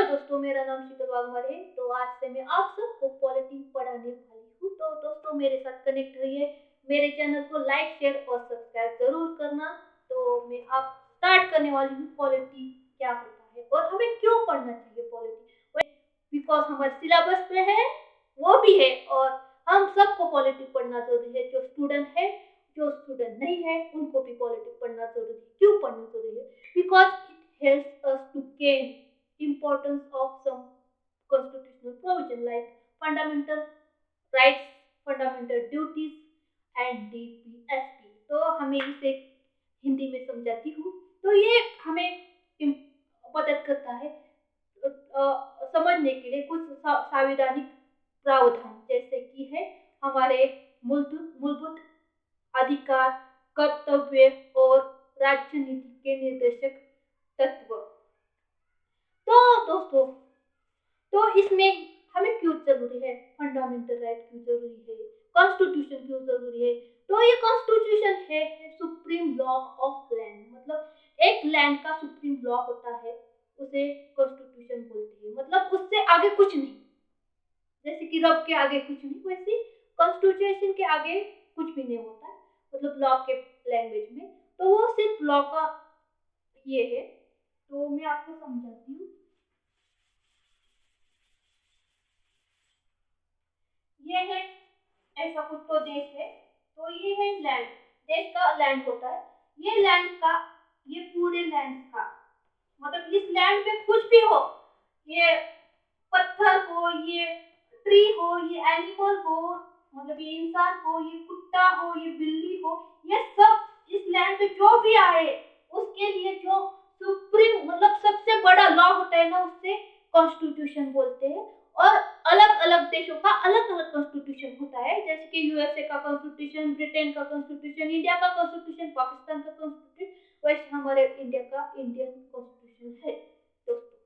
दोस्तों, मेरा नाम शीतल वाघमारे है। तो आज से मैं आप सबको पॉलिटी पढ़ाने वाली हूँ। तो दोस्तों, मेरे साथ कनेक्ट रहिए। मेरे चैनल को लाइक, शेयर और सब्सक्राइब जरूर करना। तो मैं आप स्टार्ट करने वाली हूँ पॉलिटी क्या होता है और हमें क्यों पढ़ना चाहिए पॉलिटी। बिकॉज हमारे सिलेबस पे है, वो भी है, और हम सबको पॉलिटी पढ़ना जरूरी है। जो स्टूडेंट है, जो स्टूडेंट नहीं है, उनको भी पॉलिटी पढ़ना जरूरी है। क्यों पढ़ना जरूरी है? Because it helps us to gain importance of some constitutional provision like fundamental rights, fundamental duties and DPSP। तो हमें इसे हिंदी में समझाती हूँ। तो ये हमें मदद करता है समझने के लिए कुछ संवैधानिक प्रावधान, जैसे कि है हमारे मूलभूत अधिकार, कर्तव्य और राजनीति के निर्देशक तत्व। तो दोस्तों, तो इसमें हमें क्यों जरूरी है, फंडामेंटल राइट क्यों जरूरी है, कॉन्स्टिट्यूशन क्यों जरूरी है? तो ये कॉन्स्टिट्यूशन है सुप्रीम लॉ ऑफ लैंड। मतलब एक लैंड का सुप्रीम लॉ होता है, उसे कॉन्स्टिट्यूशन बोलते हैं। मतलब उससे आगे कुछ नहीं, जैसे कि रब के आगे कुछ नहीं, वैसे कॉन्स्टिट्यूशन के आगे कुछ भी नहीं होता है, मतलब लॉ के लैंग्वेज में। तो वो सिर्फ लॉ का ये है। तो मैं आपको समझाती हूँ। ये है ऐसा कुछ तो देश है। तो ये है लैंड, देश का लैंड होता है। ये लैंड का, ये पूरे लैंड का, मतलब इस लैंड में कुछ भी हो, ये पत्थर हो, ये ट्री हो, ये एनिमल हो, मतलब ये इंसान हो, ये कुत्ता हो, ये बिल्ली हो, ये सब इस लैंड में जो भी आए, उसके लिए जो सुप्रीम मतलब सबसे बड़ा लॉ होता है ना, उससे कॉन्स्टिट्यूशन बोलते हैं। और अलग अलग देशों का अलग अलग कॉन्स्टिट्यूशन होता है, जैसे कि यूएसए का कॉन्स्टिट्यूशन, ब्रिटेन का कॉन्स्टिट्यूशन, इंडिया का कॉन्स्टिट्यूशन, पाकिस्तान का कॉन्स्टिट्यूशन, वैसे हमारे इंडिया का इंडियन कॉन्स्टिट्यूशन है दोस्तों।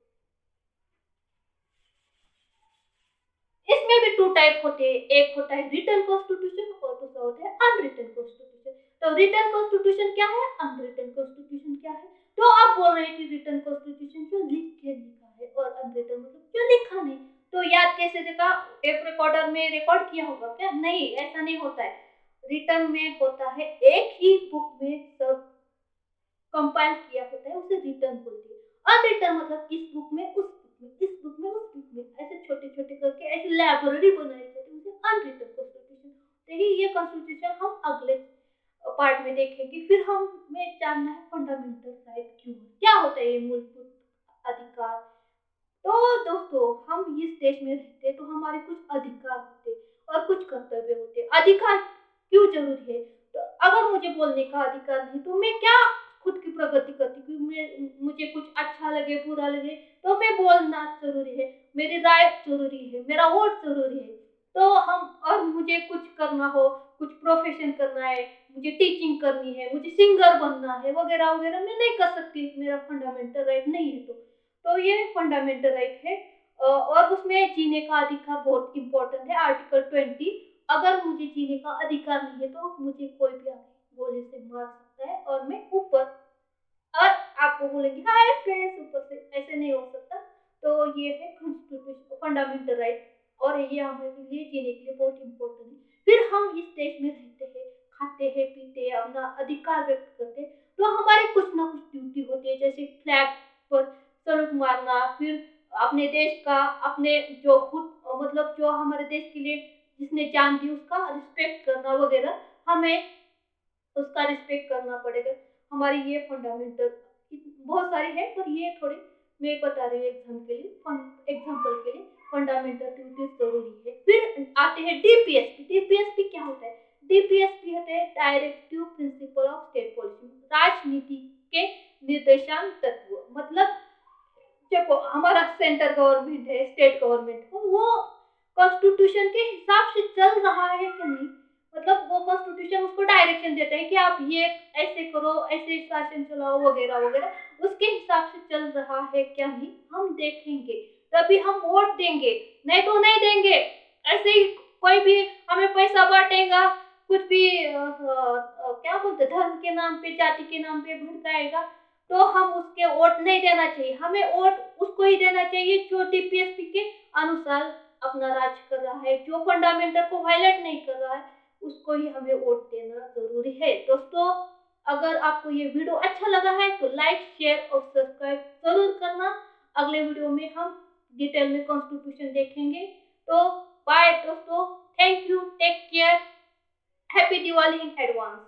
इसमें भी टू टाइप होते हैं, एक होता है रिटन कॉन्स्टिट्यूशन और दूसरा होता है अनरिटन कॉन्स्टिट्यूशन। तो रिटन कॉन्स्टिट्यूशन क्या है, अनरिटन कॉन्स्टिट्यूशन क्या है? तो आप बोल रहे हैं कि रिटन कॉन्स्टिट्यूशन जो लिख के लिखा है, और अनरिटन मतलब जो लिखा नहीं। तो याद कैसे देखा, टेप रिकॉर्डर में रिकॉर्ड किया होगा क्या? नहीं, ऐसा नहीं होता है। रिटन में होता है एक ही बुक में सब कंपाइल किया होता है, उसे रिटर्न बोलते हैं। अनरिटन मतलब इस बुक में, उस बुक में, इस बुक में, उस बुक में, ऐसे छोटे छोटे करके ऐसे लाइब्रेरी बनाई जाती है, उसे अनरिटन कॉन्स्टिट्यूशन। देखिए, ये कॉन्स्टिट्यूशन हम अगले पार्ट में देखेंगे। फिर हमें जानना है फंडामेंटल राइट क्यों, क्या होता है ये मूलभूत अधिकार। तो दोस्तों, हम इस देश में रहते हैं, तो हमारे कुछ अधिकार होते और कुछ कर्तव्य होते। अधिकार क्यों जरूरी है? तो अगर मुझे बोलने का अधिकार नहीं, तो मैं क्या खुद की प्रगति करती? क्योंकि मुझे कुछ अच्छा लगे, बुरा लगे, तो मैं बोलना जरूरी है, मेरी राय जरूरी है, मेरा वोट जरूरी है। तो हम, और मुझे कुछ करना हो, कुछ प्रोफेशन करना है, मुझे टीचिंग करनी है, मुझे सिंगर बनना है, वगैरह वगैरह, मैं नहीं कर सकती, मेरा फंडामेंटल राइट नहीं है। तो ये फंडामेंटल राइट है। और उसमें जीने का अधिकार बहुत इंपॉर्टेंट है, आर्टिकल 20। अगर मुझे जीने का अधिकार नहीं है, तो मुझे कोई भी गोली से मार सकता है, और मैं ऊपर, और आपको बोलेंगे हाय फ्रेंड्स ऊपर से, ऐसे नहीं हो सकता। तो ये है कॉन्स्टिट्यूशन, फंडामेंटल राइट, और ये हमारे लिए जीने के लिए बहुत इंपॉर्टेंट है। फिर हम इस देश में रहते हैं, खाते हैं, पीते हैं, अपना अधिकार व्यक्त करते हैं, तो हमारे कुछ ना कुछ ड्यूटी होती है, जैसे फ्लैग पर सलूट मारना, फिर अपने देश का, अपने जो खुद मतलब जो हमारे देश के लिए जिसने जान दी उसका रिस्पेक्ट करना वगैरह, हमें उसका रिस्पेक्ट करना पड़ेगा। हमारी ये फंडामेंटल बहुत सारी है, पर ये थोड़ी मैं बता रही हूँ एग्जाम के लिए, एग्जाम्पल के लिए फंडामेंटल ड्यूटीज जरूरी है। फिर आते हैं डीपीएसपी। डीपीएसपी क्या होता है? डीपीएसपी होते हैं directive principle of state policy, राजनीति के निर्देशांक तत्व। मतलब देखो, हमारा सेंटर गवर्नमेंट है, स्टेट गवर्नमेंट है, वो कॉन्स्टिट्यूशन के हिसाब से चल रहा है कि नहीं। मतलब वो कॉन्स्टिट्यूशन उसको डायरेक्शन देता है कि आप ये ऐसे करो, ऐसे शासन चलाओ, वगैरह वगैरह, उसके हिसाब से चल रहा है क्या नहीं, हम देखेंगे, तभी हम वोट देंगे, नहीं तो नहीं देंगे। ऐसे ही कोई भी हमें पैसा बांटेगा, कुछ भी क्या बोलते, धर्म के नाम पे, जाति के नाम पे भड़काएगा, तो हम उसके वोट नहीं देना चाहिए। हमें वोट उसको ही देना चाहिए जो टीपीएसपी के अनुसार अपना राज कर रहा है, जो फंडामेंटल को वायलेट नहीं कर रहा है, उसको ही हमें वोट देना जरूरी है। दोस्तों, अगर आपको ये वीडियो अच्छा लगा है तो लाइक, शेयर और सब्सक्राइब जरूर करना। अगले वीडियो में हम डिटेल में कॉन्स्टिट्यूशन देखेंगे। तो बाय दोस्तों, thank you, take care, happy Diwali in advance.